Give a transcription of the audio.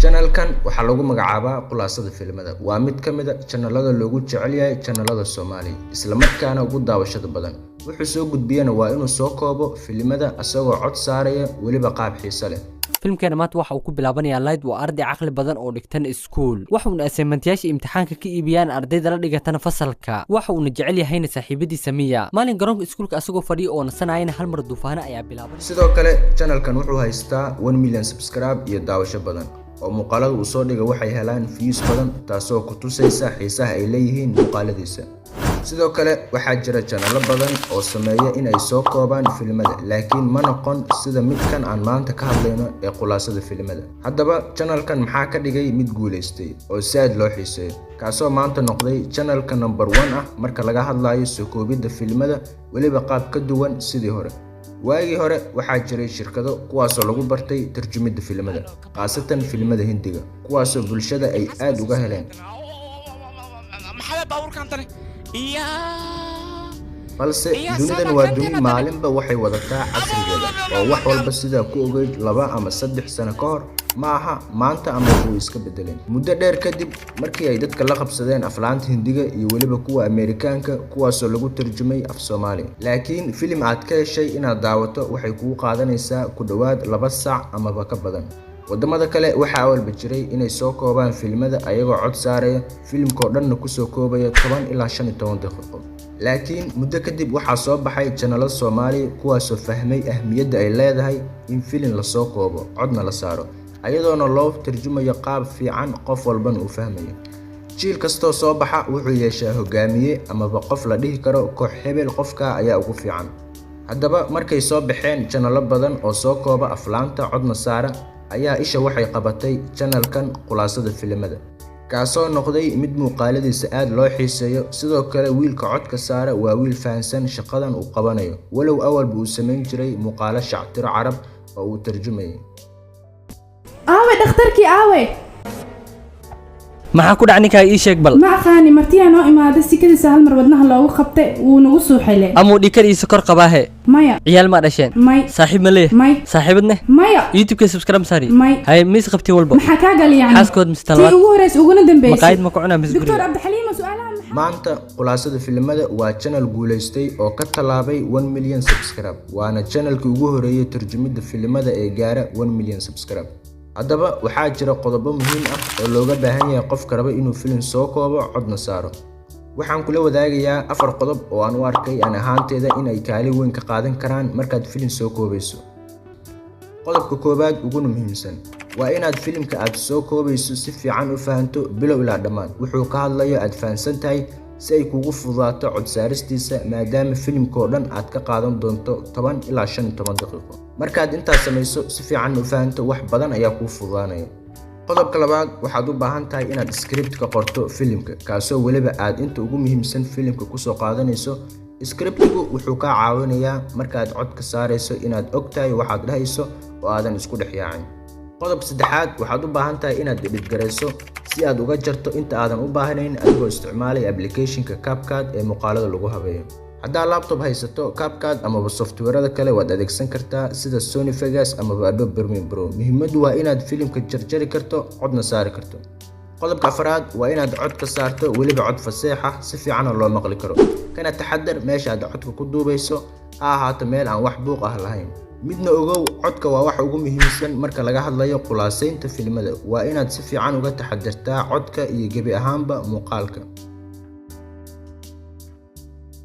channel-kan waxaa lagu magacaabaa Khulaasada Filimada. Waa mid ka mid ah channelada loogu jecel yahay channelada Soomaaliya, isla markaana ugu daawashada badan. Wuxuu soo gudbiyana waa inuu soo koobo filimada asagoo cod saaraya waliba qaab xiiso leh. فيلمكان maanta waxa uu ku bilaabanayaa Light waa arday aqli badan oo dhigtan iskuul waxa uu assignment-yaasha imtixaanka ka iibiyaan ardayda la dhigatan fasalka waxa uu jecel yahay saaxiibadiisa Miya maalin garoonka iskuulka asagoo fadhiyo oo nasanayna hal mar duufaana ayaa bilaabay sidoo kale channelkan wuxuu haystaa 1 million subscribe iyo daawasho badan oo muuqaalada uu soo dhiga waxay helaan views badan taasoo ku tusaysa xiisaha ay leeyihiin muuqaaladiisa sidoo kale waxaa jira channel badan oo sameeya in ay soo koobaan filimada laakiin ma noqon sida midkan aan maanta ka hadlayno ee Khulaasada Filimada haddaba channelkan maxaa ka dhigay mid guuleystay oo saad loo xiiseeyo kaasoo maanta noqday channelka number 1 ah marka laga hadlayo soo koobida filimada waliba qaab ka duwan sidii hore waagii hore waxaa jiray shirkado kuwaasoo lagu bartay tarjumida filimada qaasatan filimada Hindiga kuwaasoo bulshada ay aad uga heleen balse dunidan waa duni maalinba waxay wadataa casrigeeda oo wax walba sida ku ogeyd 2 ama 3 sano ka hor maaha maanta ama uu iska bedeleen muddo dheer kadib markii ay dadka la qabsadeen aflaanta Hindiga iyo waliba kuwa Ameerikaanka kuwaasoo lagu tarjumay af Soomaali laakiin filim aad ka heshay inaad daawato waxay kugu qaadanaysaa ku dhawaad 2 saac ama ka badan wadamada kale waxa awalba jiray inay soo koobaan filimada ayagoo cod saaraya filimkoo dhanna ku soo koobaya 10 ilaa 15 daqiiqo laakiin muddo kadib waxaa soo baxay channelada Soomaali kuwaasoo fahmay ahmiyadda ay leedahay in filim la soo koobo codna la saaro ayadoona loo tarjumayo qaab fiican qof walbana uu fahmayo jiil kastoo soo baxa wuxuu yeeshaa hogaamiye ama qof la dhihi karo koox hebel qofka ayaa ugu fiican haddaba markay soo baxeen channelo badan oo soo kooba aflaanta codna saara ayaa isha waxay qabatay channelkan Khulaasada Filimada kaasoo noqday mid muuqaaladiisa aad loo xiiseeyo sidoo kale wiilka codka saara waa wiil fahansan shaqadan uu qabanayo walow awalba uu sameyn jiray muuqaalo shactiro carab oo uu tarjumayay dhakhtarkii aawe maxaa ku dhac ninka ii sheeg bal ma aqaani martiya noo imaaday sikadiisa hal mar wadnaha loogu qabtay wuu nagu suuxile amuu dhikadiisa kor qabaahe maya ciyaal ma dhasheen may saaxiib ma leeyahay may saaxiibadne maya youtube-ka subscribe sari may hay miis qabti walba maxaa ka gal yani xaaskood mistalaad tii ugu horeys uguna dambeysay maqaayad ma ku cunaa misguri Dr. Abdixaliim su'aalaha maanta Khulaasada Filimada waa channel guuleystay oo ka talaabay 1 million subscribe waana channelkii ugu horeeyay tarjumida filimada ee gaara 1 million subscribe haddaba waxaa jira qodobo muhiim ah oo looga baahan yahay qofka raba inuu filim soo koobo codna saaro waxaan kula wadaagayaa 4 qodob oo aan u arkay aan ahaanteeda in ay kaalin weyn ka qaadan karaan markaad filim soo koobayso qodobka koobaad ugu muhiimsan waa inaad filimka aad soo koobayso si fiican u fahanto bilow ilaa dhammaan wuxuu ka hadlayo aad fahansan tahay si ay kugu fududaato cod saaristiisa maadaama filimkoo dhan aad ka qaadan doonto 10 ilaa 15 daqiiqo markaad intaas samayso si fiican u fahanto wax badan ayaa kuu fududaanaya qodobka labaad waxaad u baahan tahay inaad script ka qorto filimka kaasoo waliba aad inta ugu muhiimsan filimka ku soo qaadanayso scriptigu wuxuu ka caawinayaa markaad cod ka saarayso inaad ogtahay waxaad dhahayso oo aadan isku dhex yaacin qodob saddexaad waxaad u baahan tahay inaad edit garayso si aad uga jarto inta aadan u baahnayn adigoo isticmaalaya application-ka CapCut ee muuqaalada lagu habeeyo haddaa laptop haysato CapCut ama software-ada kale waad adeegsan kartaa sida Sony Vegas ama Adobe Premiere Pro muhiimadu waa inaad filimka jarjari karto codna saari karto qodobka afraad waa inaad cod ka saarto waliba cod faseex ah si fiican loo maqli karo kana taxadar meesha aad codka ku duubayso ha ahaato meel aan wax buuq ah lahayn midna ogow codka waa wax ugu muhiimsan marka laga hadlayo khulaasaynta filimada waa inaad si fiican uga taxadartaa codka iyo gebi ahaanba muuqaalka